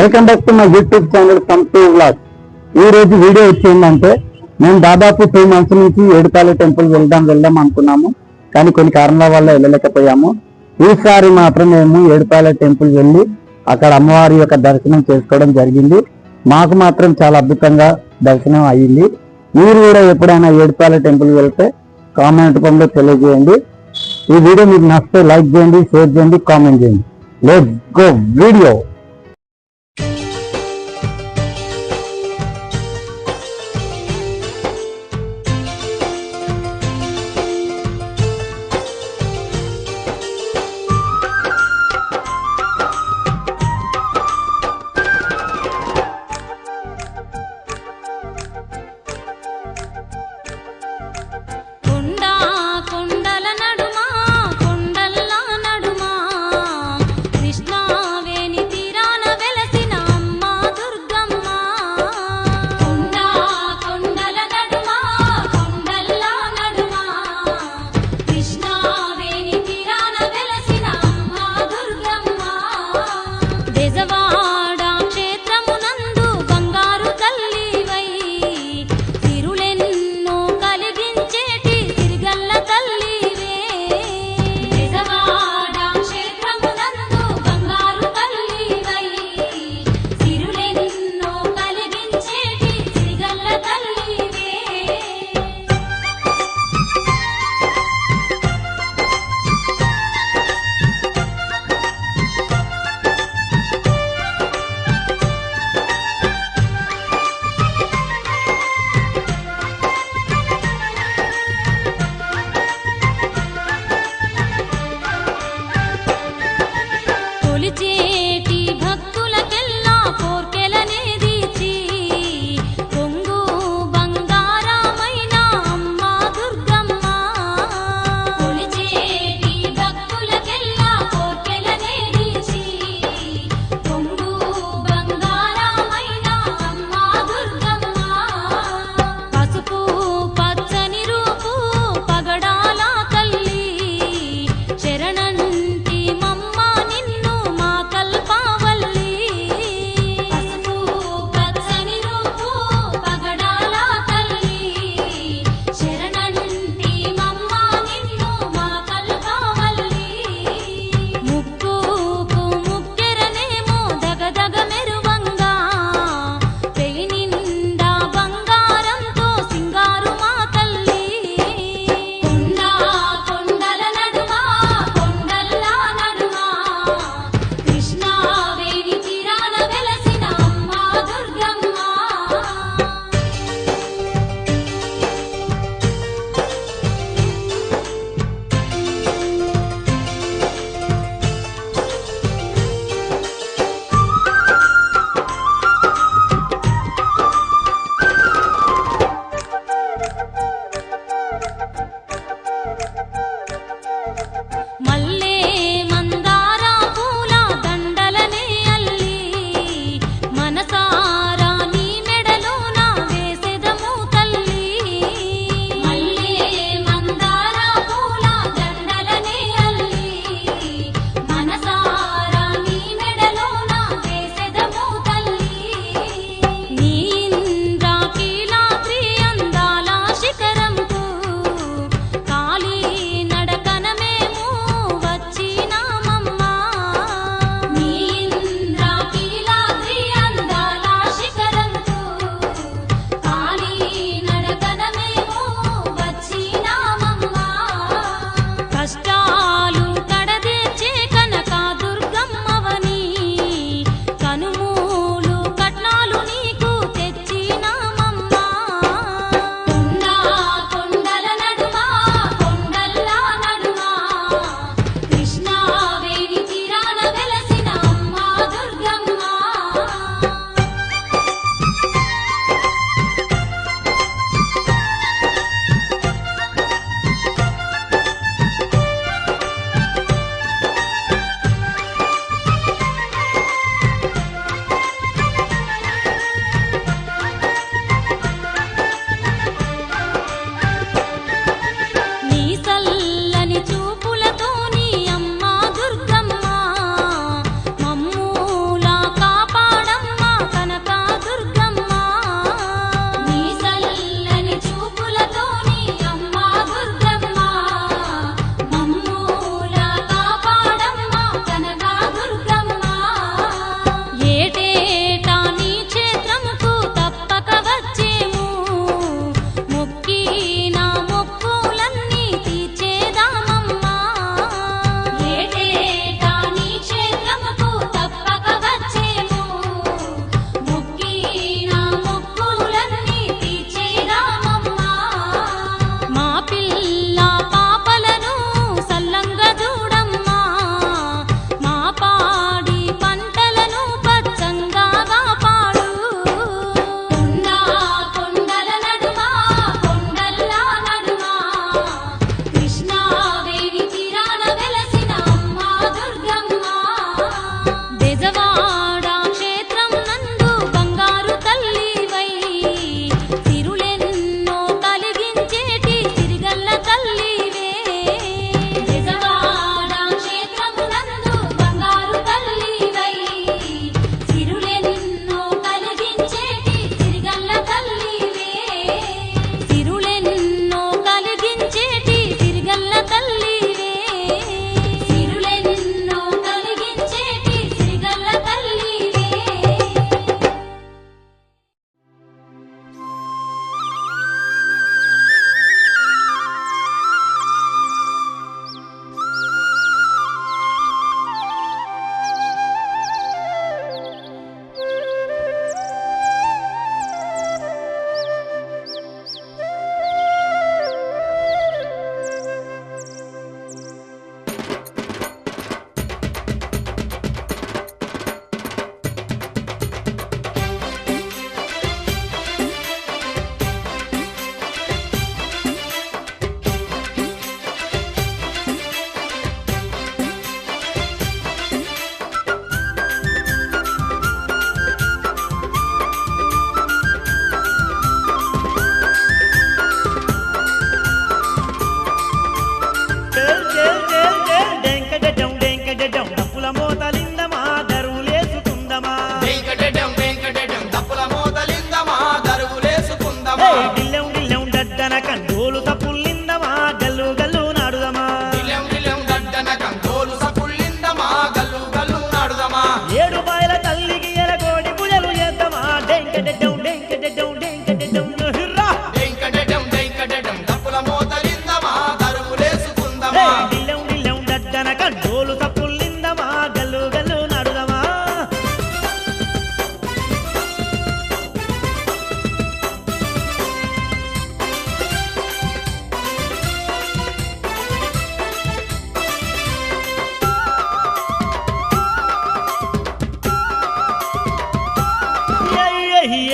Welcome back to my YouTube channel కంటూ vlog. ఈ రోజు వీడియో వచ్చిందంటే మేము దాదాపు 2 months నుంచి ఏడుపాయల టెంపుల్ వెళ్దాం అనుకున్నాము. కానీ కొన్ని కారణాల వల్ల వెళ్ళలేకపోయాము. ఈసారి మాత్రం మేము ఏడుపాయల టెంపుల్ వెళ్ళి అక్కడ అమ్మవారి యొక్క దర్శనం చేసుకోవడం జరిగింది. మాకు మాత్రం చాలా అద్భుతంగా దర్శనం అయ్యింది. మీరు కూడా ఎప్పుడైనా ఏడుపాయల టెంపుల్ వెళ్తే కామెంట్ రూపంలో తెలియజేయండి. ఈ వీడియో మీకు నచ్చితే లైక్ చేయండి, షేర్ చేయండి, కామెంట్ చేయండి. Let's go video. తీర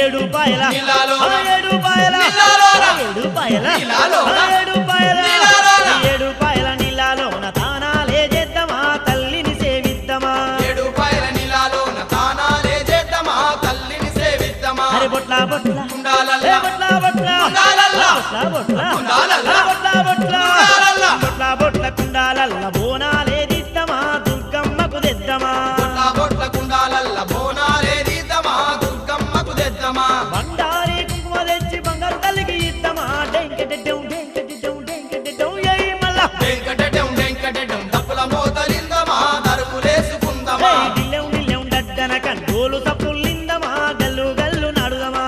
ఏడు పాయల నీలాలోన ఏడు పాయల నీలాలోన ఏడు పాయల నీలాలోన ఏడు పాయల నీలాలోన ఏడు పాయల నీలాలోన తానాలే చేద్దామా తల్లిని సేవిద్దామా ఏడు పాయల నీలాలోన తానాలే చేద్దామా తల్లిని సేవిద్దామా అరే బొట్ల బొట్ల కుండాలల్లా బొట్ల బొట్ల కుండాలల్లా బొట్ల బొట్ల కుండాలల్లా బొట్ల బొట్ల కుండాలల్లా బొట్ల బొట్ల కుండాలల్ల బోనాలే దిద్దమా దుర్గమ్మకు తెద్దమా బొట్ల బొట్ల కుండాలల్ల బోనాలే తీద్దామా దుర్గమ్మకు తెద్దామా బండారి కుంకుమ తెచ్చి బంగారు తల్లికి ఇద్దమా డెంకెడెడ్డం ఏయ్ మల్లా వెంకటెడం తప్పుల మోతలిందమా దరుపులేసుకుందమా డిల్లెం డడ్డన కండోలు తప్పులిందమా గల్లు గల్లు నడుదమా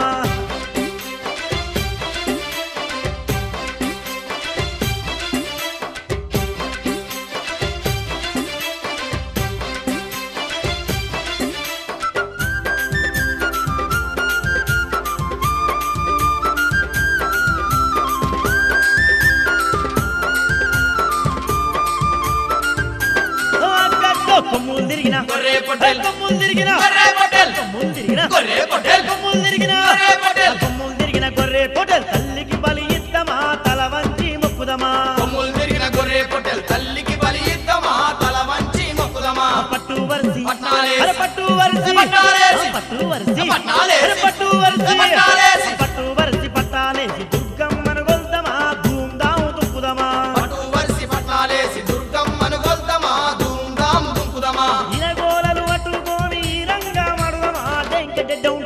కొమ్ములు తిరిగిన గొర్రె పొట్టెల్ కొమ్ములు తిరిగిన గొర్రె పొట్టెల్ కొమ్ములు తిరిగిన గొర్రె పొట్టెల్ కొమ్ములు తిరిగిన గొర్రె పొట్టెల్ కొమ్ములు తిరిగిన గొర్రె పొట్టెల్ తల్లికి బలి ఇద్దమా తల వంచి మొక్కుదమా కొమ్ములు తిరిగిన గొర్రె పొట్టెల్ తల్లికి బలి ఇద్దామా తల వంచి మొక్కుదమా పట్టు వరిసి పట్నాలేసి అరే పట్టు వరిసి పట్నాలేసి పట్టు వరిసి పట్నాలేసి అరే పట్టు వరిసి పట్నాలేసి పట్టు వరిసి పట్టాలేసి దుర్గమ్మను గొల్దమా ధూమ్ధాము దుక్కుదమా పట్టు వరిసి పట్నాలేసి దుర్గమ్మను గొల్దమా ధూమ్ధాము దుంకుదమా ఇనగోలలు పట్టుకొని రంగా మడుదమా డెంకెడెడ్డం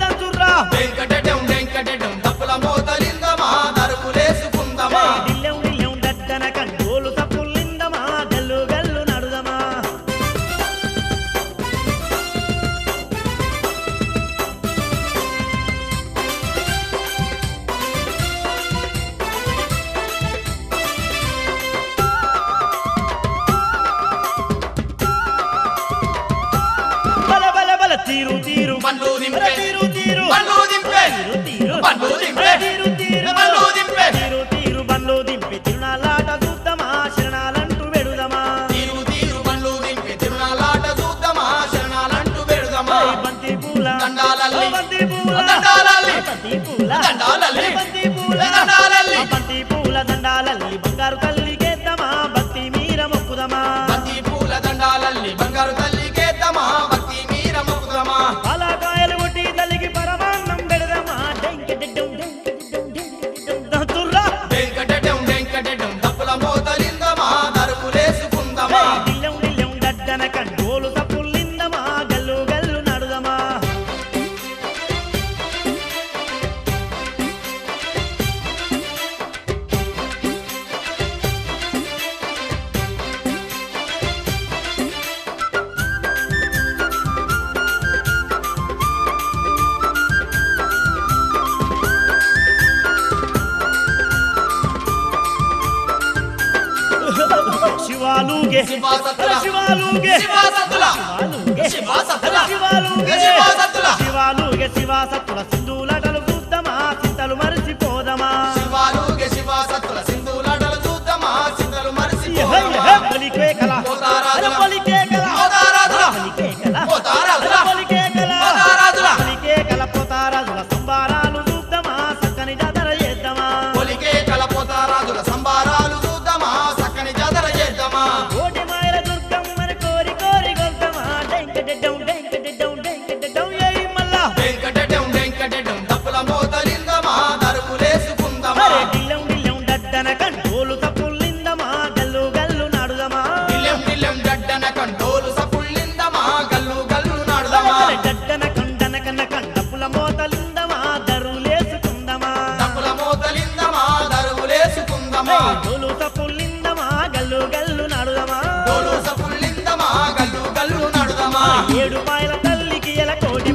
దంచుర్రా వెంకటెడం తప్పుల మోతలిందమా దరుపులేసుకుందమా డిల్లెం డడ్డన కండోలు తప్పులిందమా గల్లు గల్లు నడుదమా బల బల బల తీరు తీరు బండ్లు దింపే తీరు తీరు బండ్లు దింపే తీరు తీరు బండ్లు దింపే తీరు తీరు బండ్లు దింపే తీరు తీరు బండ్లు దింపి తిరునాలాట చూద్దామా శరణాలంటూ వెడుదమా తీరు బండ్లు దింపి తిరునాలాట చూద్దామా శరణాలంటూ పెడుదమా బంతి పూల దండాలల్లి బంతి పూల దండాలల్లి బంతి పూల దండాలల్లి బంతి పూల దండాలల్లి బంతి పూల దండాలల్లి బంగారు తల్లికేద్దామా భక్తి మీర మొక్కుదమా బంతి పూల దండాలల్లి బంగారు తల్లికేద్దామా భక్తి మీర మొక్కుదమా పాలకాయలు కొట్టి తల్లికి పరమాన్నం పెడదామా డెంకెడెడ్డం దంచుర్రా వెంకటెడం తప్పుల మోతలిందమా దరుపులేసుకుందమా డిల్లెం డడ్డన కండోలు తప్పులిందమా గల్లు గల్లు నడుదమా శివాలుగే శివాసత్తుల శివాలుగే శివాసత్తుల శివాలుగే శివాసత్తుల శివాలుగే శివాసత్తుల శివాలుగే శివాసత్తుల సింధులటలు చూద్దామా చింతలు మరిచిపోదమా శివాసత్తుల సింధులాటలు చూద్దామా సింధులు మరిసిపోదమా బలికేకల పోతారాజుల బలికేకల పోతారాజుల బలికేకల పోతారాజుల బలికేకల పోతారాజుల బలికేకల పోతారాజుల సంబారాలు చూద్దామా చక్కని జాతర చేద్దామా పొలికే కలపోతారాజుల సంబారాలు చూద్దామా చక్కని జాతర చేద్దామా కోటి మాయల దుర్గమ్మని కోరి కోరి గొల్దమా డెంకెడెడ్డం ఏయ్ మల్లా వెంకటెడం తప్పుల మోతలిందమా దరుపులేసుకుందమా అరే డిల్లెం డడ్డన కండోలు తప్పులిందమా గల్లు గల్లు నడుదమా డిల్లెం గడ్డన కండోలు సపుళ్ళిందమా గల్లు గల్లు నాడుదమా డడ్డన కండన కన్న కండపుల మోతలిందమా దరులేసుకుందమా తప్పుల మోతలిందమా దరువులేసుకుందమా డోలు తప్పులిందమా గల్లు గల్లు నడుదమా డోలు సపుళ్ళిందమా గల్లు గల్లు నాడుదమా ఏడు పాయల తల్లికి ఎల కోటి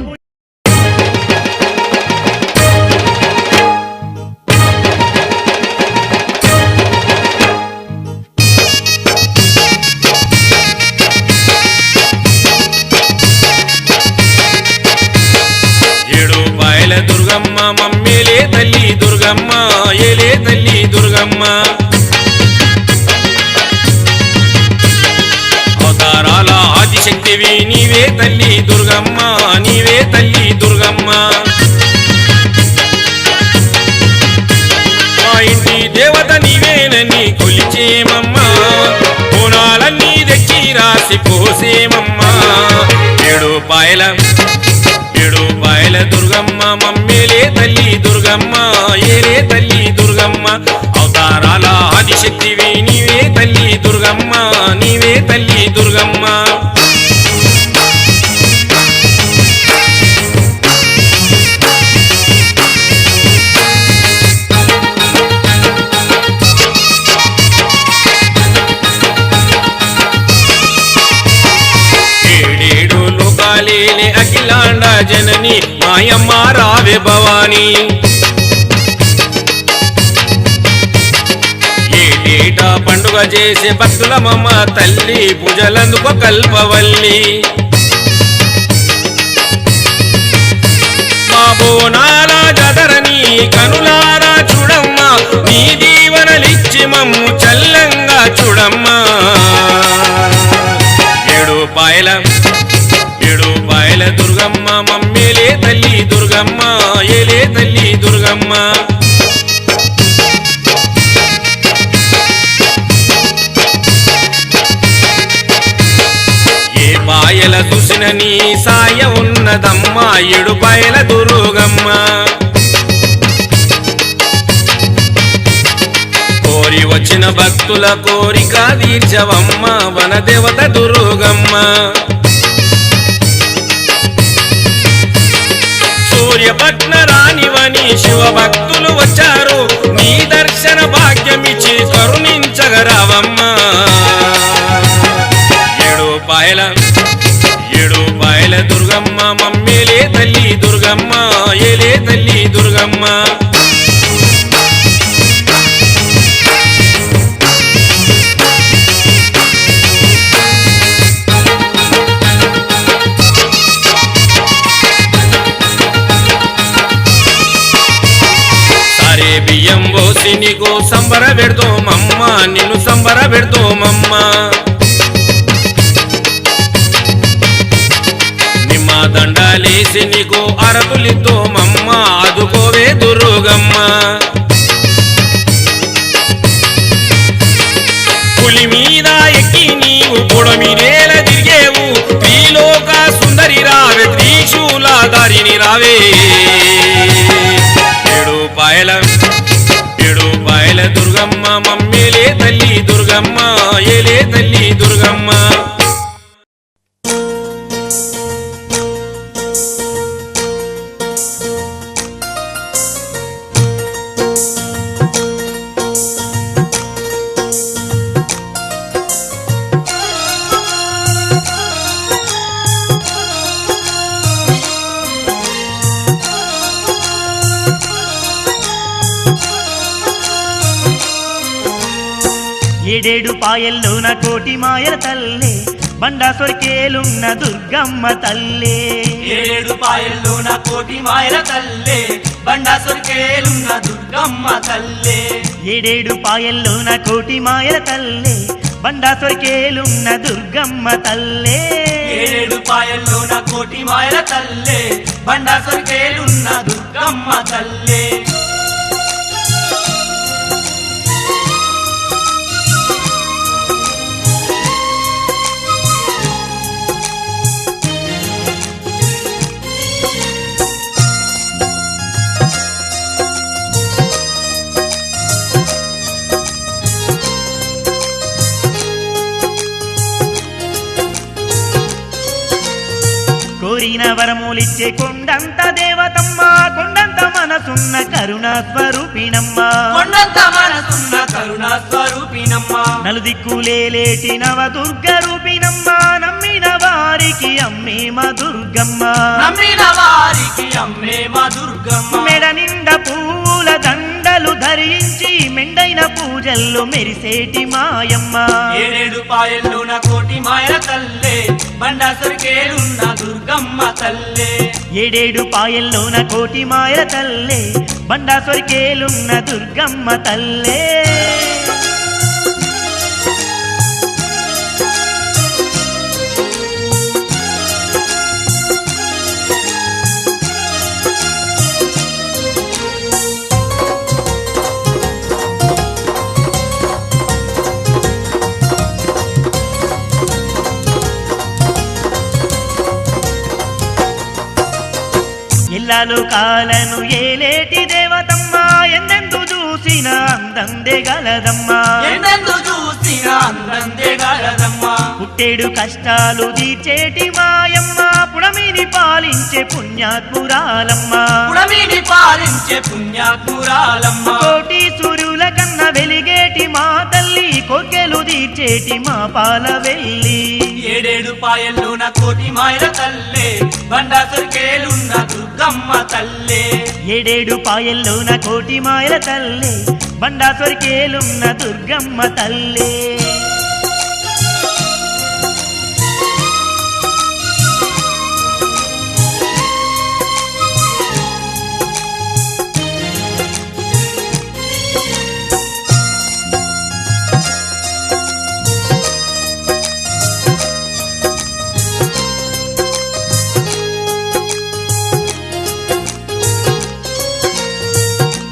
ఏడు పాయల దుర్గమ్మ మమ్మేలే తల్లి దుర్గమ్మ ఏలే తల్లి దుర్గమ్మ అవతారాల ఆదిశక్తివి నీవే తల్లి దుర్గమ్మ నీవే తల్లి రాసి పోసేమమ్మా ఏడు పాయల దుర్గమ్మ మమ్మేలే తల్లి దుర్గమ్మ ఏలే తల్లి దుర్గమ్మ అవతారాల ఆదిశక్తివి నీవే తల్లి దుర్గమ్మ నీవే తల్లి దుర్గమ్మ లేలే అఖిలాండ జనని మాయమ్మ రావే భవాని ఏటేటా పండుగ చేసే భక్తులమమ్మ తల్లి పూజలందుకో కల్పవల్లి మా బోనాల జాతరని కనులారా చూడమ్మ నీ దీవెనలిచ్చి మమ్ము చల్లంగా చూడమ్మా ఏడు పాయల దుర్గమ్మ మమ్మేలే తల్లి దుర్గమ్మ ఏలే తల్లి దుర్గమ్మ ఏ పాయల చూసిన నీ సాయ ఉన్నదమ్మ ఏడు పాయల దుర్గమ్మ కోరి వచ్చిన భక్తుల కోరిక తీర్చవమ్మ వనదేవత దుర్గమ్మ సూర్యపట్న రానివని శివ భక్తులు వచ్చారు నీ దర్శన భాగ్యమిచ్చి కరుణించగరావమ్మా ఏడు పాయల దుర్గమ్మ మమ్మేలే తల్లి దుర్గమ్మ ఏలే తల్లి దుర్గమ్మ బియ్యం పోసి నీకు సంబర పెడతామమ్మ నిన్ను సంబర పెడతామమ్మ నిమ్మ దండాలేసి నీకు అరతులిద్దోమమ్మ ఆదుకోవే దుర్గమ్మ పులి మీద ఎక్కి నీవు పొడమినేల తిరిగేవు త్రిలోక సుందరి రావే త్రిశూలధారిని రావే ఏడు పాయల దుర్గమ్మ మమ్మేలే తల్లి దుర్గమ్మ ఏలే తల్లి దుర్గమ్మ ఏడేడు పాయల్లోన కోటి మాయల తల్లే బండాసొరికేలున్న దుర్గమ్మ తల్లే ఏడు పాయల్లోన కోటి మాయల తల్లే బండాసొరికేలున్న దుర్గమ్మ తల్లే ఏడేడు పాయల్లోన కోటి మాయల తల్లే బండాసొరికేలున్న దుర్గమ్మ తల్లే ఏడు పాయల్లోన కోటి మాయల తల్లే బండాసొరికేలున్న దుర్గమ్మ తల్లే కోరిన వరములిచ్చే కొండంత దేవతమ్మ కొండంత మనసున్న కరుణా స్వరూపిణమ్మ కొండంత మనసున్న కరుణా స్వరూపిణమ్మ నలుదిక్కులేటి నవ దుర్గ రూపిణమ్మ నమ్మిన వారికి అమ్మే మా దుర్గమ్మ నమ్మిన వారికి అమ్మే మా దుర్గమ్మ మెడ నిండా పూల దండలు ధరించి మెండైన పూజల్లో మెరిసేటి మాయమ్మ ఏడేడు పాయల్లోన కోటి మాయల తల్లే బండాసొరికేలున్న దుర్గమ్మ తల్లే ఏడేడు పాయల్లోన కోటి మాయల తల్లే బండాసొరికేలున్న దుర్గమ్మ తల్లే ఎల్లాలు కాలను ఏలేటి దేవతమ్మ ఎందెందు చూసిన అందందే గలదమ్మా ఎందెందు చూసిన అందందే గలదమ్మా పుట్టేడు కష్టాలు తీర్చేటి మాయమ్మ పుడమిని పాలించే పుణ్యాత్మురాలమ్మ పుడమిని పాలించే పుణ్యాత్మురాలమ్మ కోటి సూర్యుల కన్న వెలిగేటి మా తల్లి కోర్కెలు తీర్చేటి మా పాల వెళ్ళి ఏడేడు పాయల్లోన కోటి మాయల తల్లే బండాసురికేలున్న దుర్గమ్మ తల్లే ఏడేడు పాయల్లోన కోటి మాయల తల్లి బండాసొరికేలున్న దుర్గమ్మ తల్లి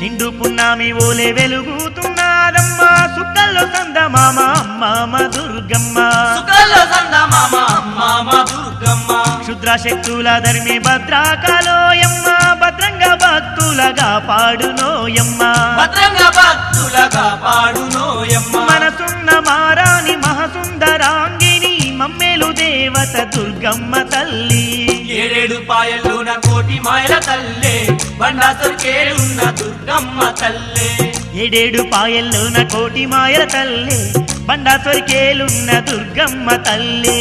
నిండు పున్నామి ఓలే వెలుగుతున్నాదమ్మా సుక్కల్లో సందమామ అమ్మామ దుర్గమ్మ సుకల్ల సందమామ అమ్మామ దుర్గమ్మ క్షుద్ర శక్తుల ధర్మి భద్రాకాలోయమ్మ భద్రంగా భక్తులగా పాడునోయమ్మ భద్రంగా భక్తులగా పాడునోయమ్మ మనసున్న మారాని మహసుందరాంగిని మమ్మేలు దేవత దుర్గమ్మ తల్లి ఏడేడు పాయల్లోన కోటి మాయల తల్లే బండాసురికేలున్న దుర్గమ్మ తల్లే ఏడేడు పాయల్లోన కోటి మాయల తల్లి బండాసొరికేలున్న దుర్గమ్మ తల్లి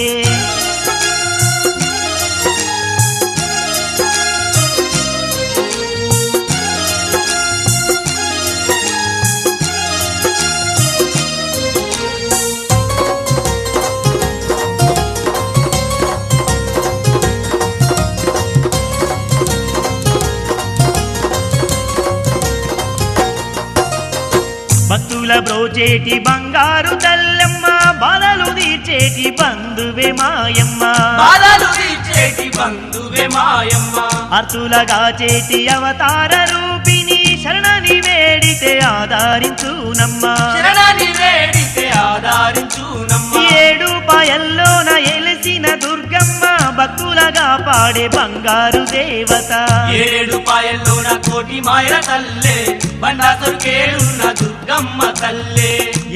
భక్తుల బ్రోచేటి బంగారు తల్లమ్మ బాధలు తీర్చేటి బంధువే మాయమ్మ బాధలు తీర్చేటి బంధువే మాయమ్మ అర్తులగా చేటి అవతార రూపిణి శరణని వేడితే ఆధారించునమ్మ శరణాన్ని వేడితే ఆధారించునమ్మ ఏడు పాయల్లోన ఎలిసిన దుర్గమ్మ భక్తులగా పాడే బంగారు దేవత ఏడేడు పాయల్లోన కోటి మాయల తల్లే బండాసురికేలున్న దుర్గమ్మ తల్లే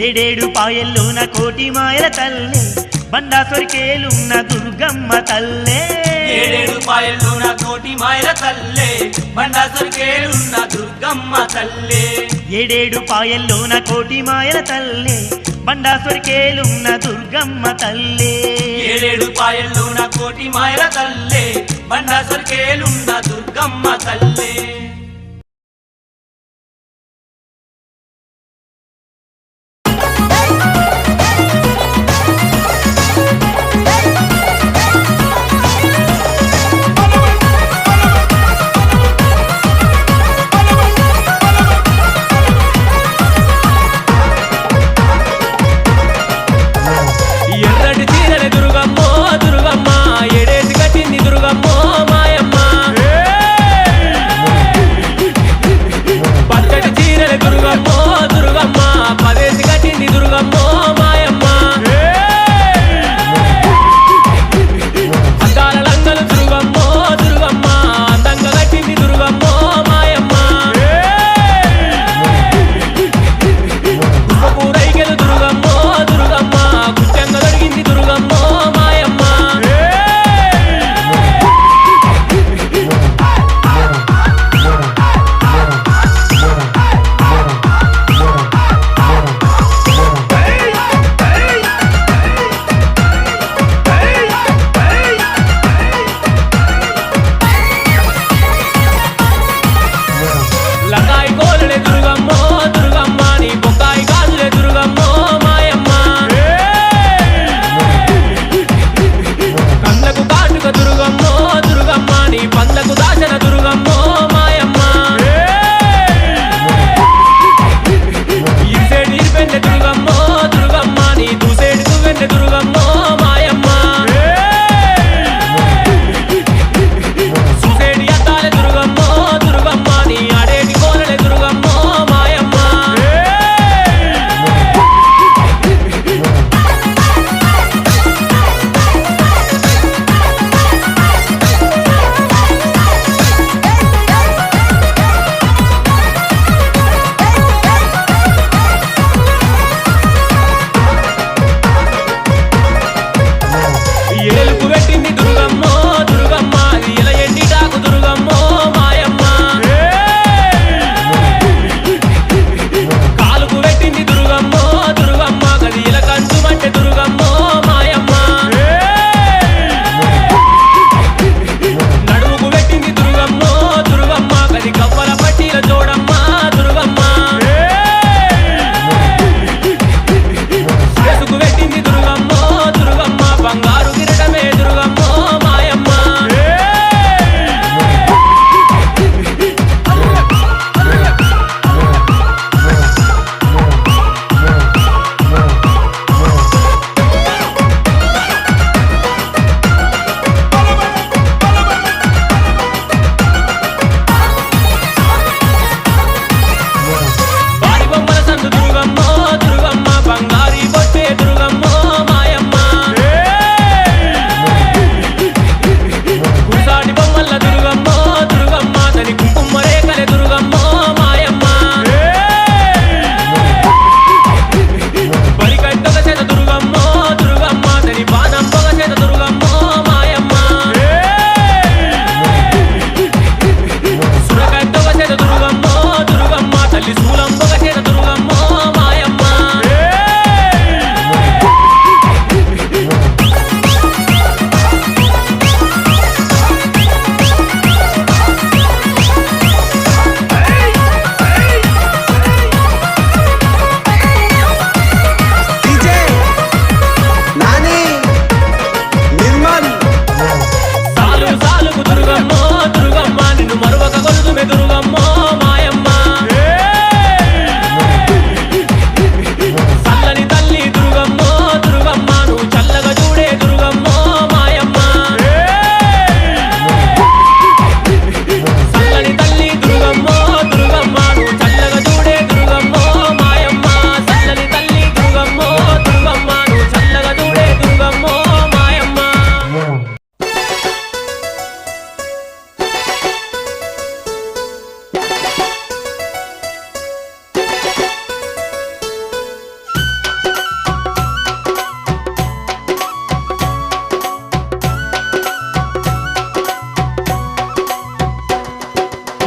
ఏడేడు పాయల్లోన కోటి మాయల తల్లి బండాసొరికేలున్న దుర్గమ్మ తల్లే ఏడేడు పాయల్లోన కోటి మాయల తల్లే బండాసురికేలున్న దుర్గమ్మ తల్లే ఏడేడు పాయల్లోన కోటి మాయల తల్లి బండాసొరికేలున్న దుర్గమ్మ తల్లి ఏడేడు పాయల్లోన కోటి మాయల తల్లే బండాసురికేలున్న దుర్గమ్మ తల్లే ఎర్రటి చీరని దుర్గమ్మో దుర్గమ్మ ఏడేసి కట్టింది దుర్గమ్మో మాయమ్మ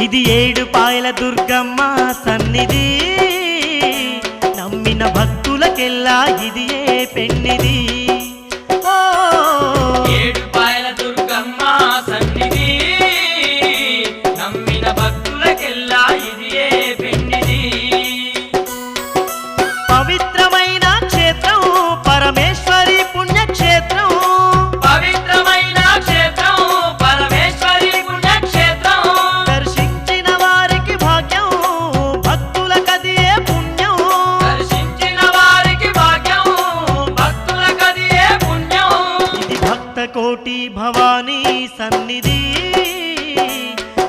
ఇది ఏడుపాయల దుర్గమ్మ సన్నిధి, నమ్మిన భక్తులకెల్లా ఇది ఏ పెన్నిది. ఓ ఏడుపాయల దుర్గమ్మ సన్నిధి, నమ్మిన భక్తులకెల్లా ఇది ఏ పెన్నిది. పవిత్రమైన క్షేత్రం పరమేశ్వరి పుణ్యక్షేత్రం, పవిత్రమైన క్షేత్రం పరమేశ్వరి పుణ్యక్షేత్రం. దర్శించిన వారికి భాగ్యం భక్తులకది ఏ పుణ్యం. దర్శించిన వారికి భాగ్యం భక్తులకది ఏ పుణ్యం. ఇది భక్త కోటి భవానీ సన్నిధి,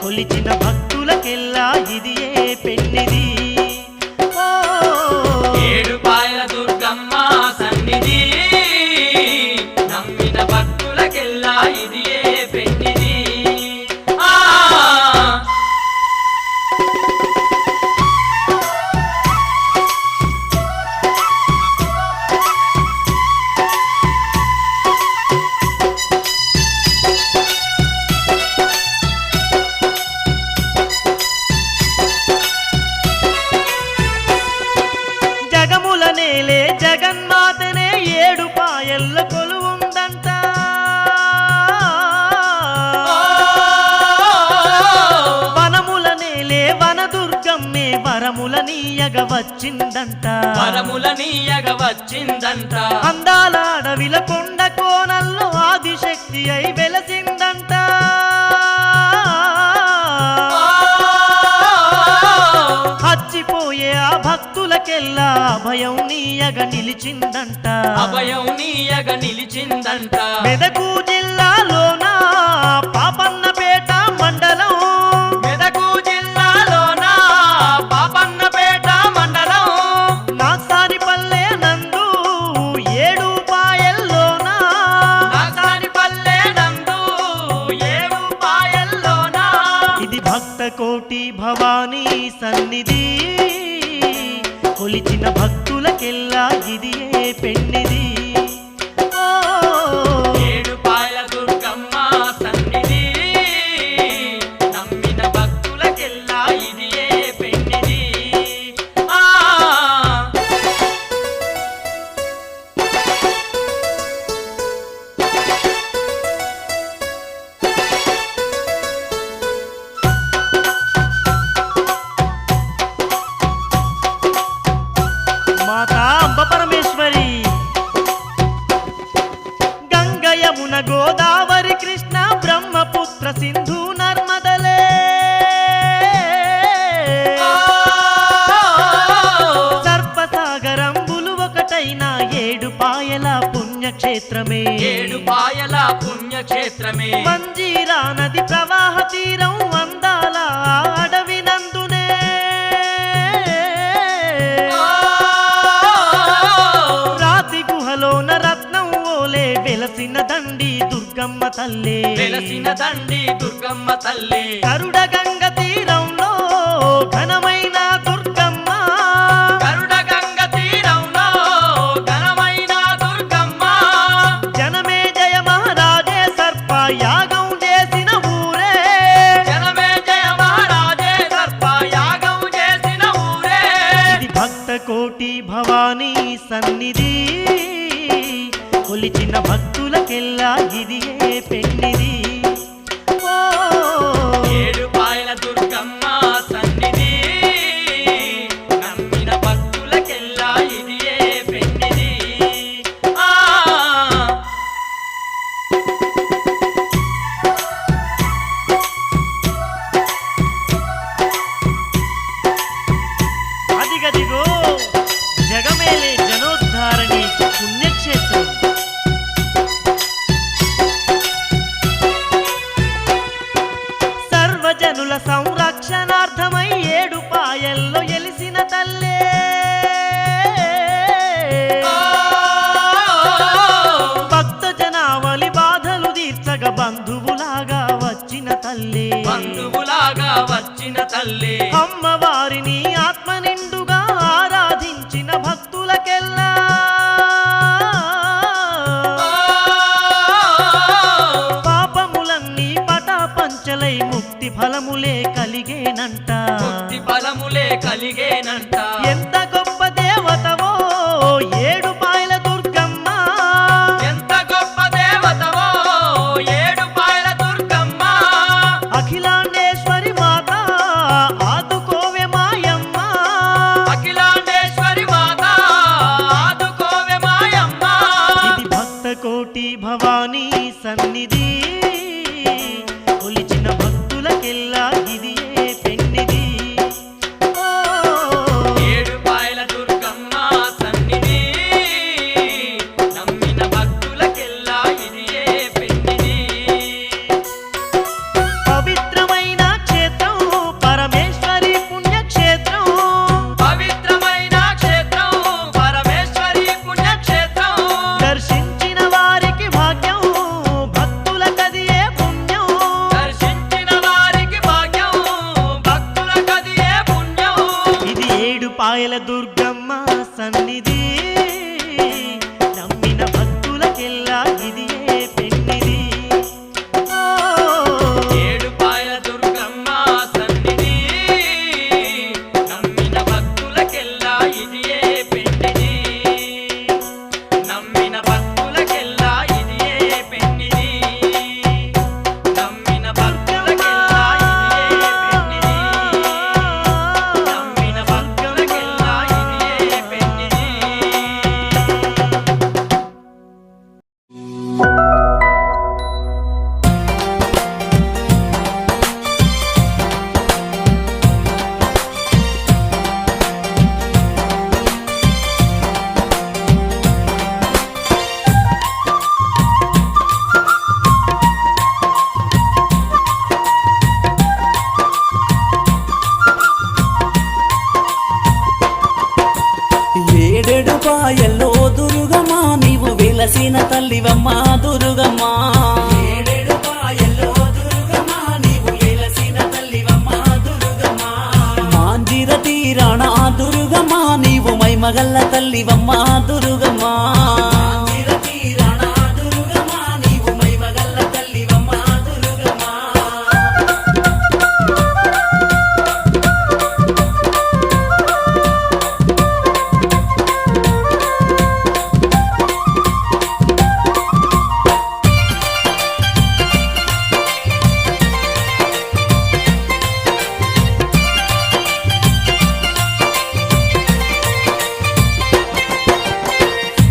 కొలిచిన భక్తులకెల్లా ఇది ఏ పెన్నిది. ఓ ఏడుపాయల దుర్గమ్మ సన్నిధి, నమ్మిన భక్తులకెల్లా ఇది ఏ పెన్నిది. ఆ జగముల నేలే జగన్మాతనే ఏడుపాయల్ల కొలువుందంట. వనముల నేలే వనదుర్గమ్మే వరముల నీయగ వచ్చిందంట. వరముల నీయగ వచ్చిందంట. అందాల అడవిల కొండ కోనల్లో ఆదిశక్తి అయి వెలసిందంట. హచ్చిపోయే ఆ భక్తులకెల్లా అభయం నీయగ నిలిచిందంట. అభయం నీయగ నిలిచిందంట. మెదకు జిల్లాలోన పాపన్నపేట మండలం, మెదకు జిల్లాలోన పాపన్నపేట మండలం. నాసానిపల్లె నందు ఏడుపాయల్లోన, నాగానిపల్లె నందు ఏడుపాయల్లోన. ఇది భక్త కోటి భవానీ సన్నిధి, కొలిచిన భక్తులకెల్లా ఇది ఏ పెన్నిది. ఓ ఏడుపాయల దుర్గమ్మ సన్నిధి, నమ్మిన భక్తులకెల్లా ఇది ఏ పెన్నిది. ఆ మాతా అంబ పరమేశ్వరి, గంగ యమున గోదావరి కృష్ణ బ్రహ్మపుత్ర సింధు నర్మదలే, సర్పసాగరంబులు ఒకటైన ఏడుపాయల పుణ్యక్షేత్రమే. ఏడుపాయల పుణ్యక్షేత్రమే. మంజీరా నది ప్రవాహ తీరం అందాల అడవి నందునే, రాతి గుహలోన రత్నం ఓలే వెలసిన దండి దుర్గమ్మ తల్లే. వెలసిన దండి దుర్గమ్మ తల్లి. కరుడ గంగ తీరంలో ఘనమైన దుర్గమ్మ, గరుడ గంగ తీరంలో ఘనమైన దుర్గమ్మ. జనమే జయ మహారాజే సర్ప యాగం చేసిన ఊరే. జనమే జయ మహారాజే సర్ప యాగం చేసిన ఊరే. ఇది భక్త కోటి భవానీ సన్నిధి, కొలిచిన భక్తులకెల్లా ఇది ఏ పెన్నిది. ఓ ఏడుపాయల దుర్గమ్మ సన్నిధి, నమ్మిన భక్తులకెల్లా ఇది ఏ పెన్నిది. ఆ అదిగదిగో జగమేలే జనోద్ధారణి పుణ్యక్షేత్రం. సర్వజనుల సంరక్షణార్థమై ఏడుపాయల్లో ఎలిసిన తల్లే. భక్త జనావళి బాధలు తీర్చగ బంధువులాగా వచ్చిన తల్లే. బంధువులాగా వచ్చిన తల్లి. అమ్మవారిని ఆత్మ నిండుగా ఆరాధించిన భక్తులకెల్లా పాపములన్నీ పటాపంచల మొదలై ముక్తి ఫలములే కలిగేనంట. ముక్తి ఫలములే కలిగేనంట. ఎంత గొప్ప దేవతవో ఏడుపాయల దుర్గమ్మ, ఎంత గొప్ప దేవతవో ఏడుపాయల దుర్గమ్మ. అఖిలాండేశ్వరి మాత ఆదుకోవే మాయమ్మ, అఖిలాండేశ్వరి మాత ఆదుకోవే మాయమ్మ. ఇది భక్త కోటి భవానీ సన్నిధి, కొలిచిన భక్తులకెల్లా ఇది పెన్నిది. ఏడుపాయల దుర్గమ్మ సన్నిధి, నమ్మిన భక్తులకెల్లా ఇది పెన్నిది. పవిత్రమైన క్షేత్రం పరమేశ్వరి పుణ్యక్షేత్రం, పవిత్రమైన క్షేత్రం పరమేశ్వరి పుణ్యక్షేత్రం. దర్శించిన వారికి భాగ్యం భక్తులకదియే పుణ్యం. దర్శించిన వారికి భాగ్యం భక్తులకదియే పుణ్యం. ఇది ఏడుపాయల దుర్గమ్మ సన్నిధి, నమ్మిన భక్తులకెల్లా ఇది పెన్నిది. ఏడుపాయల దుర్గమ్మ సన్నిధి, నమ్మిన భక్తులకెల్లా ఇది పెన్నిది. నమ్మిన భక్తులకెల్లా ఇది పెన్నిది. నమ్మిన భక్తులకెల్లా ఇది పెన్నిది. నమ్మిన భక్తులకెల్లా ఇది పెన్నిది. ఏడేడు పాయల్లో దుర్గమ్మ నీవు వెలసిన తల్లివమ్మ దుర్గమ్మ. ఏడేడు పాయల్లో దుర్గమ్మ నీవు వెలసిన తల్లివమ్మ దుర్గమ్మ. మాంజిర తీరాణ దుర్గమ్మ నీవు మైమగల్ల తల్లివమ్మ దుర్గమ్మ. మాంజిర తీరాణ దుర్గమ్మ నీవు మైమగల్ల తల్లివమ్మ దుర్గమ్మ.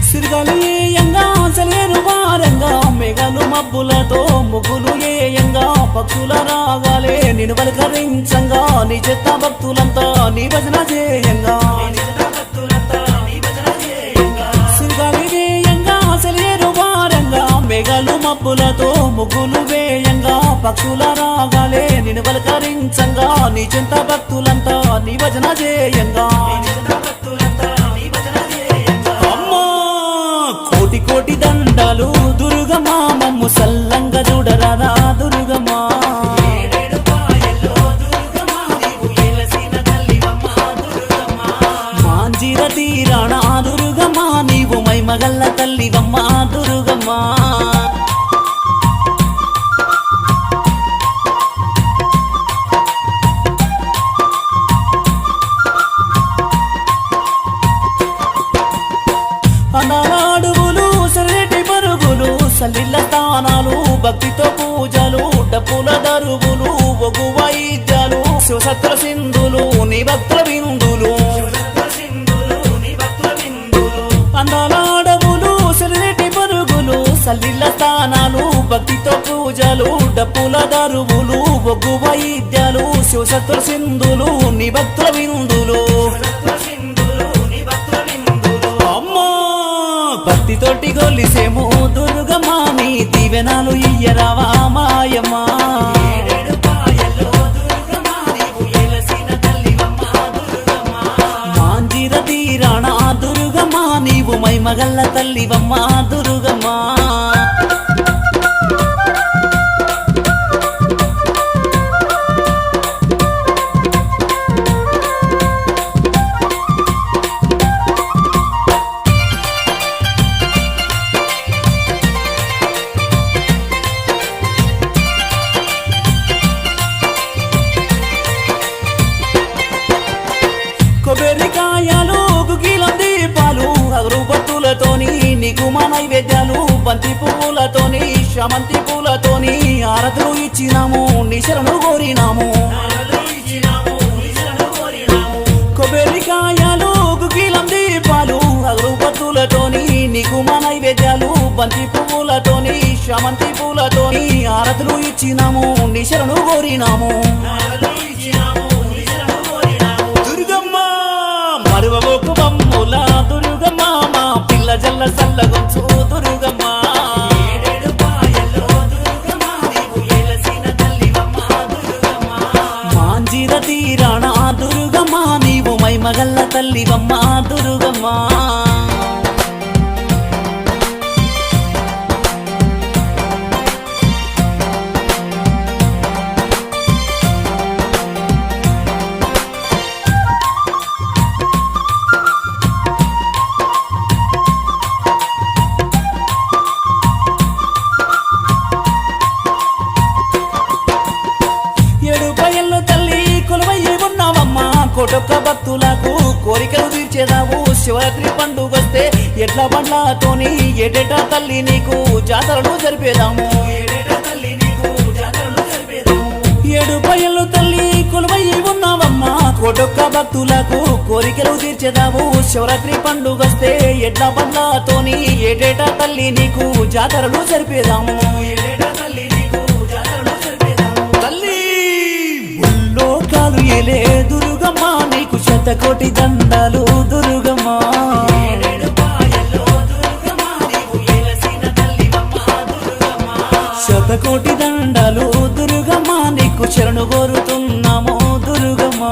సిరిగలు ఏయంగా అసలేరు వారంగా మెగలు మబ్బులతో ముగ్గులు ఏయంగా పక్షుల రాగాలే నిన్ను పలకరించంగా నీ చెత్త భక్తులంతా నీ భజన చేయంగా. సిరిగలు ఏయంగా అసలేరు వారంగా మెగలు మబ్బులతో ముగ్గులు వేయంగా పక్షుల రాగాలే నిన్ను పలకరించంగా నీ చెంత భక్తులంతా నీ భజన చేయంగా. అమ్మా కోటి కోటి దండాలు దుర్గమ్మ మమ్ము సల్లంగా చూడరాదా దుర్గమ్మ. మాంజిర తీరాణ దుర్గమ్మ నీవు మైమగల్ల తల్లివమ్మ దుర్గమ్మ. అనాడుగులు సరిటి పరుగులు సల్లిళ్ళ స్థానాలు భక్తితో పూజలు డప్పుల దరువులు ఒగు వైద్యాలు శివసత్ర సింధులు నీ భక్తుల విందులు. అందాలాడవులు సరిటి పరుగులు సల్లిళ్ళ స్థానాలు భక్తితో పూజలు డప్పుల దరువులు ఒగు వైద్యాలు శివసత్ర సింధులు నీ భక్తుల విందులు. అమ్మా భక్తితోటి గొలిసేము దుర్గమ్మ నీ దీవెనాలు ఇయ్యరావా మాయమ్మ. మాంజిర తీరాణ దుర్గమ్మ నీవు మైమగల్ల తల్లివమ్మ దుర్గమ్మ. నీకు మా నైవేద్యాలు బంతి పువ్వులతోని శామంతి పూలతోని ఆరతులు ఇచ్చినాము నీ శరణు కోరినాము కొబ్బరికాయలు గుగ్గిలం దీపాలు అగరుబత్తులతోని నీకు మా నైవేద్యాలు బంతి పువ్వులతోని శామంతి పూలతోని ఆరతులు ఇచ్చినాము నీ శరణు కోరినాము దుర్గమ్మ మరువబోకు బమ్ముల దుర్గమ్మ మా పిల్ల జల్ల సల్లగొంచు దుర్గమ్మ మాంజిర తీరాణ దుర్గమ్మ నీవు మైమగల్ల తల్లివమ్మ దుర్గమ్మ కోటొక్క భక్తులకు కోరికలు తీర్చేదావు శివరాత్రి పండుగొస్తే ఎట్ల బండ్లతోని ఏటేటా తల్లి నీకు జాతరలు జరిపేదాము ఏడు పయ్యలు తల్లి కొలువయ్యి ఉన్నావమ్మా కోటొక్క భక్తులకు కోరికలు తీర్చేదావు శివరాత్రి పండుగొస్తే ఎట్ల బండ్లతోని ఏటేటా తల్లి నీకు జాతరలు జరిపేదాము కాలు ఏలే దుర్గమ్మ నీకు శతకోటి దండాలు దుర్గమ్మ శతకోటి దండాలు దుర్గమ్మ నీకు శరణు కోరుతున్నాము దుర్గమ్మ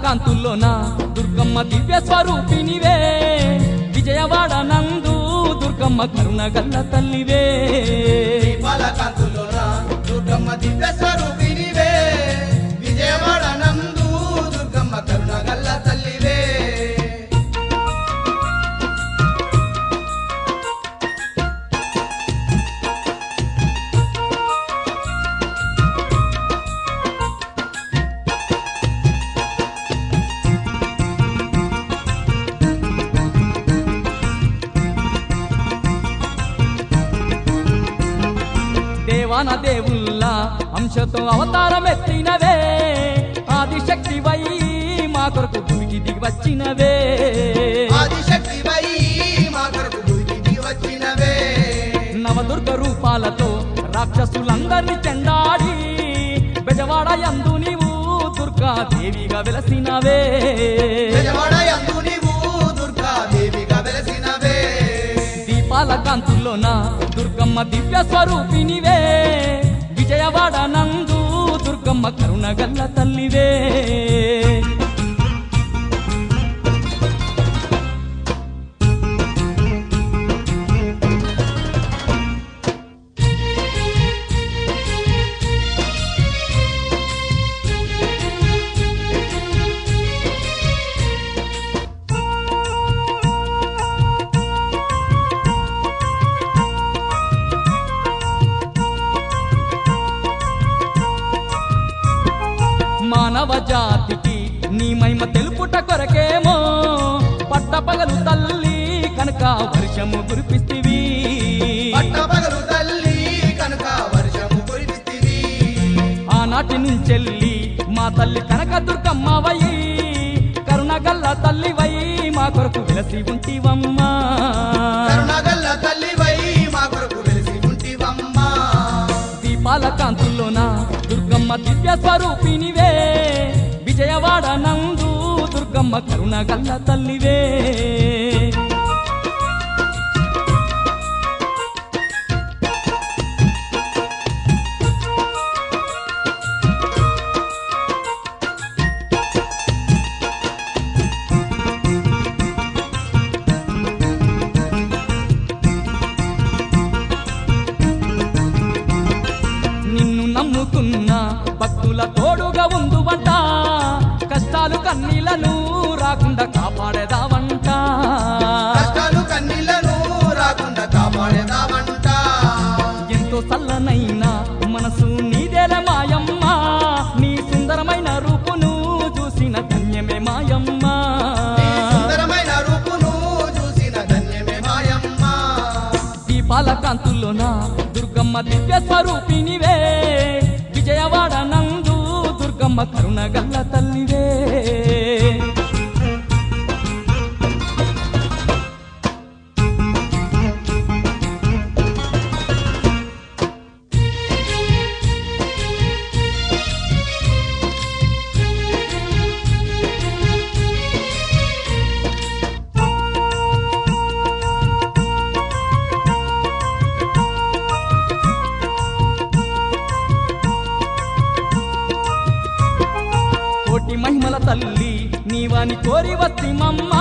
కాంతుల్లోన దుర్గమ్మ దివ్య స్వరూపినివే విజయవాడ నందు దుర్గమ్మ కరుణ గల్ల తల్లివే కాంతుల్లోన దుర్గమ్మ దివ్య స్వరూపినివే విజయవాడ నందు దుర్గమ్మ కరుణ గల్ల తల్లివే దేవాన దేవుల్లా అంశతో అవతారమెత్తినవే ఆదిశక్తివై మా కొరకు భూమికి దిగి వచ్చినవే ఆదిశక్తివై మా కొరకు భూమికి దిగి వచ్చినవే నవదుర్గ రూపాలతో రాక్షసులందరినీ చెండాడి బెజవాడ యందు నీవు దుర్గాదేవిగా వెలసినవే బెజవాడ యందు నీవు దుర్గాదేవిగా వెలసినవే దీపాల కాంతుల్లోన దుర్గమ్మ దివ్య స్వరూపినివే విజయవాడ నందు దుర్గమ్మ కరుణ గల్ల తల్లివే మానవ జాతికి నీ మహిమ తెలుపుట కొరకేమో పట్టపగలు తల్లి కనుక వర్షము కురిపిస్తివి పట్టపగలు తల్లి కనుక వర్షము కురిపిస్తివి ఆనాటి నుంచెల్లి మా తల్లి కనక దుర్గమ్మవయ్యి కరుణగల్ల తల్లివై మా కొరకు వెలసి ఉంటివమ్మా కరుణగల్ల తల్లివై మా కొరకు వెలసి ఉంటివమ్మా దీపాల కాంతుల్లోన దుర్గమ్మ దివ్య స్వరూపినివే విజయవాడ నందు దుర్గమ్మ కరుణ గల్ల తల్లివే కన్నీళ్లను రాకుండా కాపాడేదావంట కష్టాలు కన్నీళ్లను రాకుండా కాపాడేదావంట ఎంతో చల్లనైనా మనసు నీదేల మాయమ్మ నీ సుందరమైన రూపును చూసిన ధన్యమే మాయమ్మ నీ సుందరమైన రూపును చూసిన ధన్యమే మాయమ్మ దీపాల కాంతుల్లోన దుర్గమ్మ దివ్య స్వరూపినివే విజయవాడ నందు దుర్గమ్మ కరుణ గల్ల తల్లివే కోటి మహిమల తల్లి నీవాని కోరి వత్తిమమ్మ